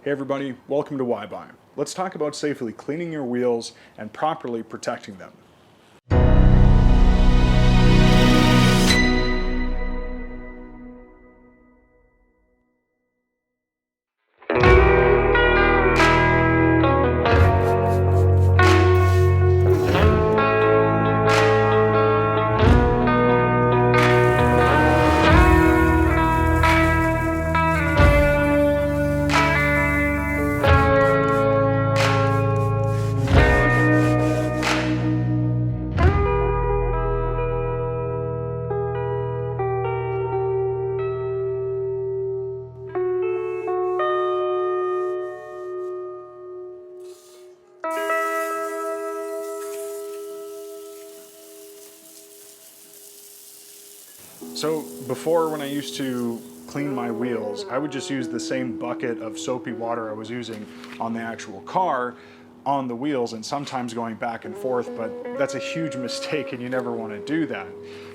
Hey everybody, welcome to Why-Buy. Let's talk about safely cleaning your wheels and properly protecting them. So before, when I used to clean my wheels, I would just use the same bucket of soapy water I was using on the actual car on the wheels, and sometimes going back and forth, but that's a huge mistake and you never want to do that.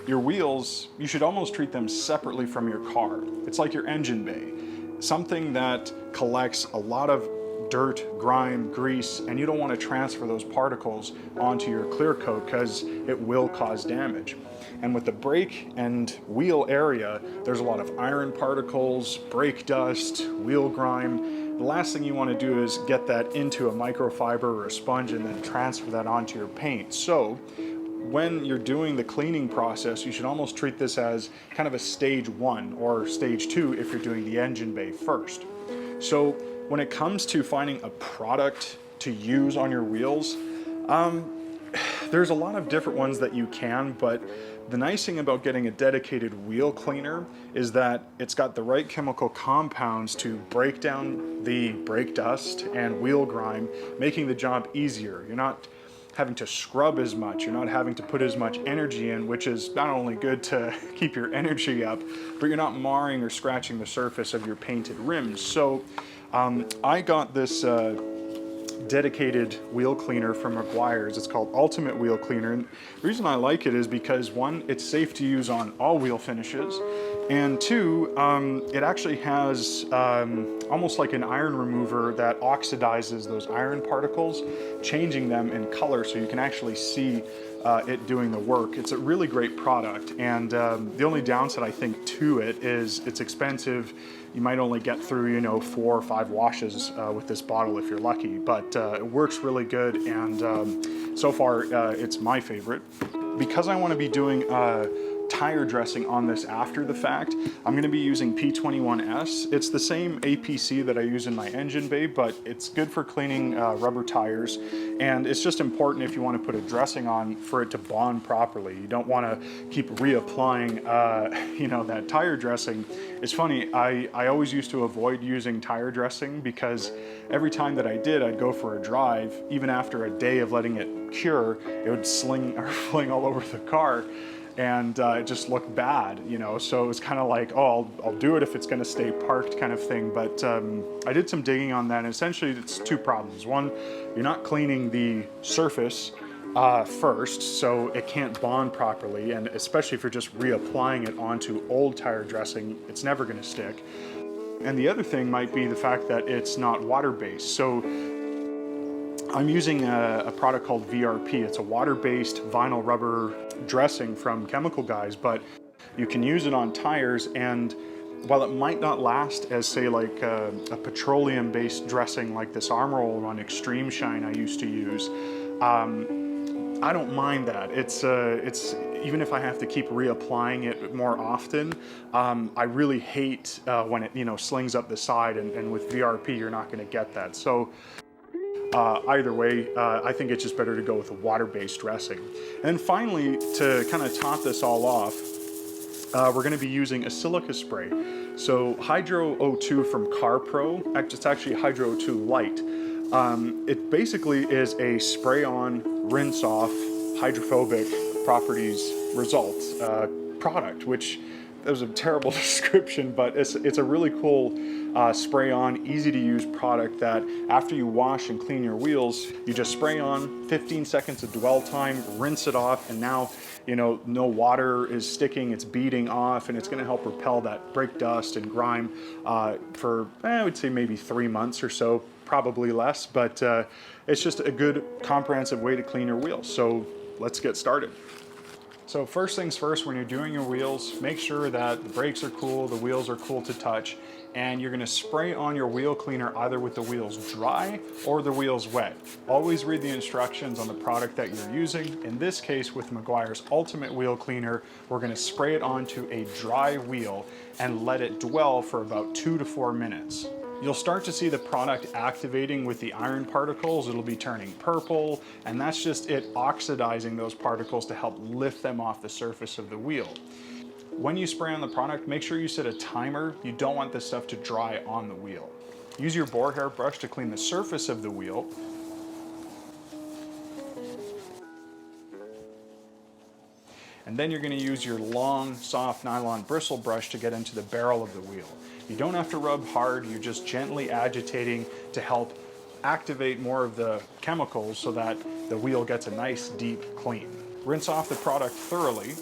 Your wheels, you should almost treat them separately from your car. It's like your engine bay, something that collects a lot of dirt, grime, grease, and you don't want to transfer those particles onto your clear coat because it will cause damage. And with the brake and wheel area, there's a lot of iron particles, brake dust, wheel grime. The last thing you want to do is get that into a microfiber or a sponge and then transfer that onto your paint. So when you're doing the cleaning process, you should almost treat this as kind of a stage 1 or stage 2 if you're doing the engine bay first. So when it comes to finding a product to use on your wheels, there's a lot of different ones that you can, but the nice thing about getting a dedicated wheel cleaner is that it's got the right chemical compounds to break down the brake dust and wheel grime, making the job easier. You're not having to scrub as much, you're not having to put as much energy in, which is not only good to keep your energy up, but you're not marring or scratching the surface of your painted rims. So I got this dedicated wheel cleaner from Meguiar's. It's called Ultimate Wheel Cleaner, and the reason I like it is because, one, it's safe to use on all wheel finishes, and two, it actually has almost like an iron remover that oxidizes those iron particles, changing them in color so you can actually see it doing the work. It's a really great product, and the only downside I think to it is it's expensive. You might only get through, 4 or 5 washes with this bottle if you're lucky, but it works really good, and so far it's my favorite. Because I want to be doing tire dressing on this after the fact, I'm going to be using P21S. It's the same APC that I use in my engine bay, but it's good for cleaning rubber tires, and it's just important if you want to put a dressing on for it to bond properly. You don't want to keep reapplying that tire dressing. It's funny, I always used to avoid using tire dressing because every time that I did, I'd go for a drive. Even after a day of letting it cure, it would sling or fling all over the car, and it just looked bad, so it was kind of like, oh, I'll do it if it's going to stay parked kind of thing. But I did some digging on that, and essentially it's 2 problems. One, you're not cleaning the surface first, so it can't bond properly, and especially if you're just reapplying it onto old tire dressing, it's never going to stick. And the other thing might be the fact that it's not water-based. So I'm using a product called VRP. It's a water-based vinyl rubber dressing from Chemical Guys, but you can use it on tires, and while it might not last as, say, like a petroleum-based dressing like this Armor All Run Extreme Shine I used to use, I don't mind that. It's even if I have to keep reapplying it more often, I really hate when it slings up the side, and with VRP you're not going to get that. So either way, I think it's just better to go with a water-based dressing. And finally, to kind of top this all off, we're going to be using a silica spray. So Hydro O2 from CarPro, it's actually Hydro O2 Light. It basically is a spray-on, rinse-off, hydrophobic properties result product, which that was a terrible description, but it's a really cool spray on, easy to use product that after you wash and clean your wheels, you just spray on, 15 seconds of dwell time, rinse it off, and now, you know, no water is sticking, it's beading off, and it's gonna help repel that brake dust and grime for, I would say maybe 3 months or so, probably less, but it's just a good comprehensive way to clean your wheels. So let's get started. So first things first, when you're doing your wheels, make sure that the brakes are cool, the wheels are cool to touch, and you're gonna spray on your wheel cleaner either with the wheels dry or the wheels wet. Always read the instructions on the product that you're using. In this case, with Meguiar's Ultimate Wheel Cleaner, we're gonna spray it onto a dry wheel and let it dwell for about 2 to 4 minutes. You'll start to see the product activating with the iron particles. It'll be turning purple, and that's just it oxidizing those particles to help lift them off the surface of the wheel. When you spray on the product, make sure you set a timer. You don't want this stuff to dry on the wheel. Use your boar hair brush to clean the surface of the wheel. And then you're going to use your long, soft nylon bristle brush to get into the barrel of the wheel. You don't have to rub hard, you're just gently agitating to help activate more of the chemicals so that the wheel gets a nice deep clean. Rinse off the product thoroughly.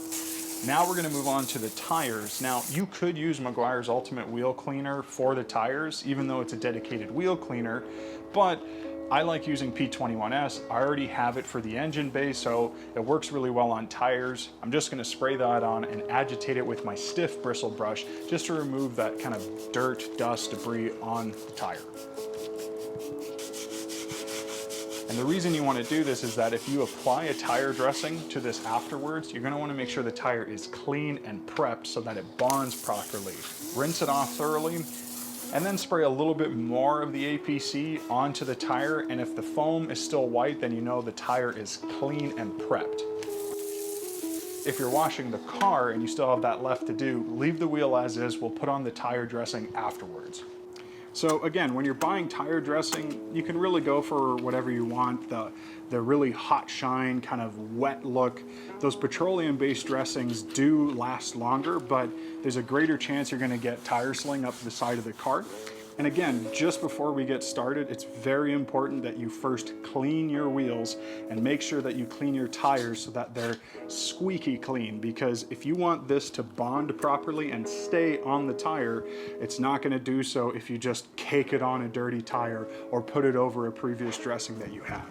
Now we're going to move on to the tires. Now you could use Meguiar's Ultimate Wheel Cleaner for the tires, even though it's a dedicated wheel cleaner, but I like using P21S. I already have it for the engine bay, so it works really well on tires. I'm just gonna spray that on and agitate it with my stiff bristle brush just to remove that kind of dirt, dust, debris on the tire. And the reason you want to do this is that if you apply a tire dressing to this afterwards, you're going to want to make sure the tire is clean and prepped so that it bonds properly. Rinse it off thoroughly, and then spray a little bit more of the APC onto the tire, and if the foam is still white, then you know the tire is clean and prepped. If you're washing the car and you still have that left to do, leave the wheel as is. We'll put on the tire dressing afterwards. So again, when you're buying tire dressing, you can really go for whatever you want. The really hot shine, kind of wet look. Those petroleum-based dressings do last longer, but there's a greater chance you're gonna get tire sling up the side of the car. And again, just before we get started, it's very important that you first clean your wheels and make sure that you clean your tires so that they're squeaky clean, because if you want this to bond properly and stay on the tire, it's not gonna do so if you just cake it on a dirty tire or put it over a previous dressing that you have.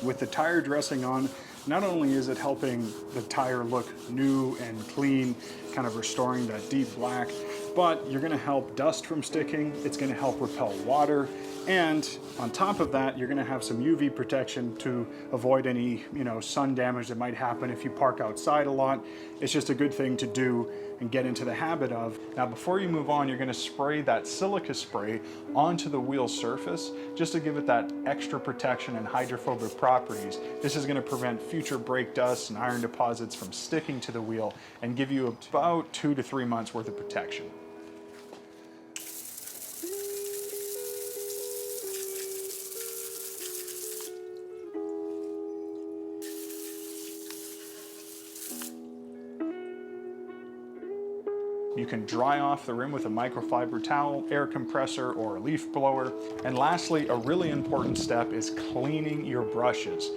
With the tire dressing on, not only is it helping the tire look new and clean, kind of restoring that deep black, but you're gonna help dust from sticking, it's gonna help repel water, and on top of that, you're gonna have some UV protection to avoid any, sun damage that might happen if you park outside a lot. It's just a good thing to do and get into the habit of. Now, before you move on, you're gonna spray that silica spray onto the wheel surface just to give it that extra protection and hydrophobic properties. This is gonna prevent future brake dust and iron deposits from sticking to the wheel and give you about 2 to 3 months worth of protection. You can dry off the rim with a microfiber towel, air compressor, or a leaf blower. And lastly, a really important step is cleaning your brushes.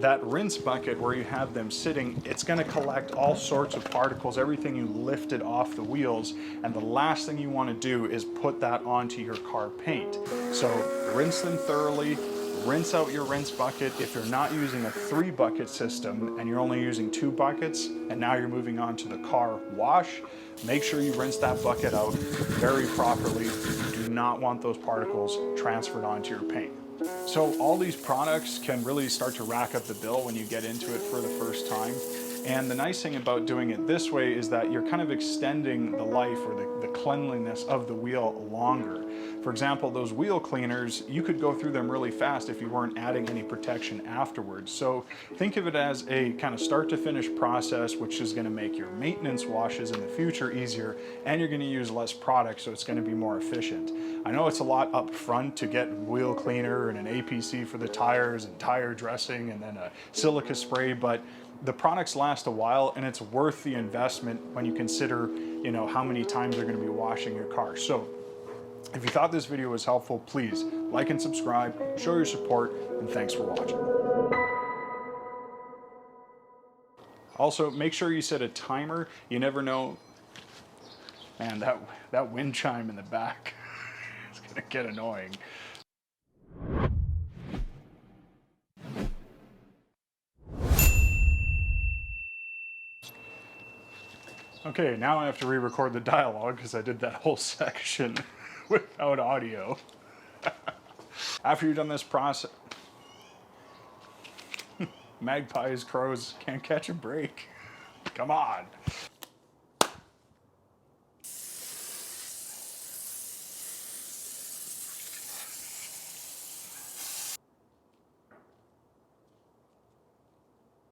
That rinse bucket where you have them sitting, it's gonna collect all sorts of particles, everything you lifted off the wheels, and the last thing you wanna do is put that onto your car paint. So rinse them thoroughly, rinse out your rinse bucket. If you're not using a 3-bucket system and you're only using 2 buckets, and now you're moving on to the car wash, make sure you rinse that bucket out very properly. You do not want those particles transferred onto your paint. So all these products can really start to rack up the bill when you get into it for the first time. And the nice thing about doing it this way is that you're kind of extending the life or the cleanliness of the wheel longer. For example, those wheel cleaners, you could go through them really fast if you weren't adding any protection afterwards. So think of it as a kind of start to finish process, which is going to make your maintenance washes in the future easier, and you're going to use less product, so it's going to be more efficient. I know it's a lot up front to get wheel cleaner and an APC for the tires and tire dressing and then a silica spray, but the products last a while and it's worth the investment when you consider, you know, how many times you're going to be washing your car. So if you thought this video was helpful, please like and subscribe, show your support, and thanks for watching. Also, make sure you set a timer. You never know. Man, that wind chime in the back is gonna get annoying. Okay, now I have to re-record the dialogue because I did that whole section without audio. After you've done this process, magpies, crows can't catch a break. Come on.